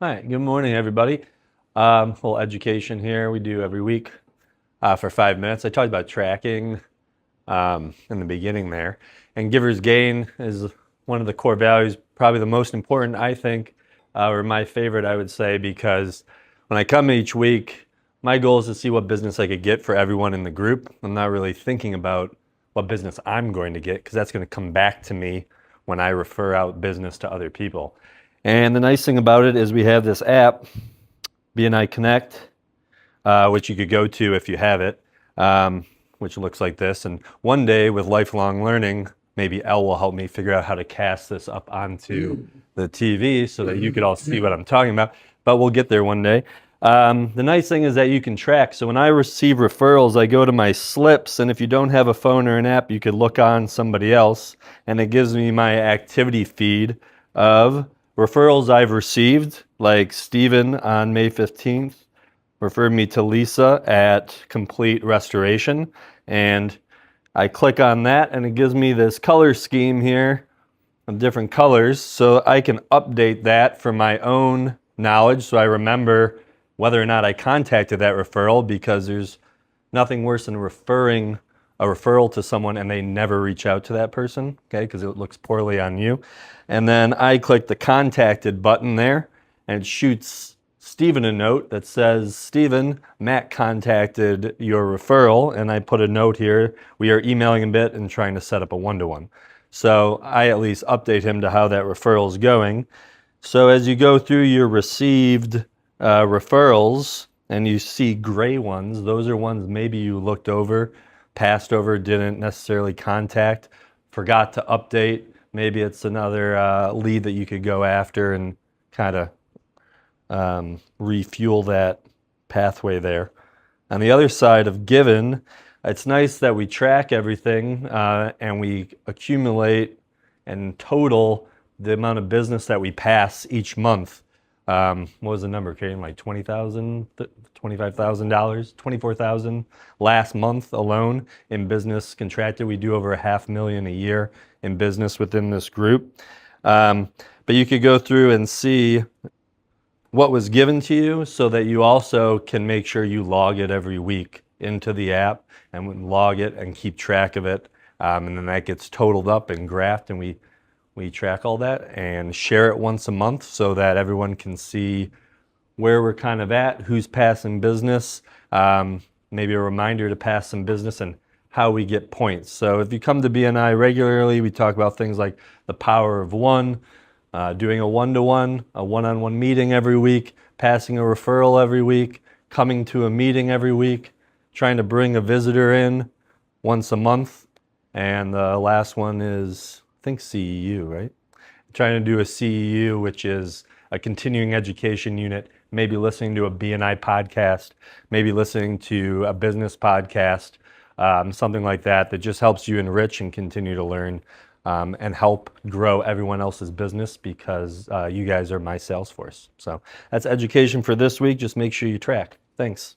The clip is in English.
Hi, good morning, everybody. Little education here we do every week for 5 minutes. I talked about tracking in the beginning there, and giver's gain is one of the core values, probably the most important, I think, or my favorite, I would say, because when I come each week, my goal is to see what business I could get for everyone in the group. I'm not really thinking about what business I'm going to get because that's going to come back to me when I refer out business to other people. And the nice thing about it is we have this app, BNI Connect, which you could go to if you have it, which looks like this. And one day with lifelong learning, maybe Elle will help me figure out how to cast this up onto the TV so that you could all see what I'm talking about. But we'll get there one day. The nice thing is that you can track. So when I receive referrals, I go to my slips, and if you don't have a phone or an app, you could look on somebody else, and it gives me my activity feed of referrals I've received, like Stephen on May 15th referred me to Lisa at Complete Restoration, and I click on that and it gives me this color scheme here of different colors, so I can update that for my own knowledge so I remember whether or not I contacted that referral, because there's nothing worse than referring a referral to someone and they never reach out to that person, okay, because it looks poorly on you. And then I click the contacted button there and it shoots Stephen a note that says, Stephen, Matt contacted your referral, and I put a note here, we are emailing a bit and trying to set up a one-to-one. So I at least update him to how that referral is going. So as you go through your received referrals and you see gray ones, those are ones maybe you looked over, passed over, didn't necessarily contact, forgot to update. Maybe it's another lead that you could go after and kind of refuel that pathway there. On the other side of given, it's nice that we track everything and we accumulate and total the amount of business that we pass each month. What was the number, Karen? Like $20,000, $25,000, $24,000 last month alone in business contracted. We do over $500,000 a year in business within this group. But you could go through and see what was given to you so that you also can make sure you log it every week into the app and log it and keep track of it. And then that gets totaled up and graphed, and we track all that and share it once a month so that everyone can see where we're kind of at, who's passing business, maybe a reminder to pass some business, and how we get points. So if you come to BNI regularly, we talk about things like the power of one, doing a one-to-one, a one-on-one meeting every week, passing a referral every week, coming to a meeting every week, trying to bring a visitor in once a month, and the last one is, I think, CEU, right? Trying to do a CEU, which is a continuing education unit, maybe listening to a BNI podcast, maybe listening to a business podcast, something like that, that just helps you enrich and continue to learn and help grow everyone else's business, because you guys are my sales force. So that's education for this week. Just make sure you track. Thanks.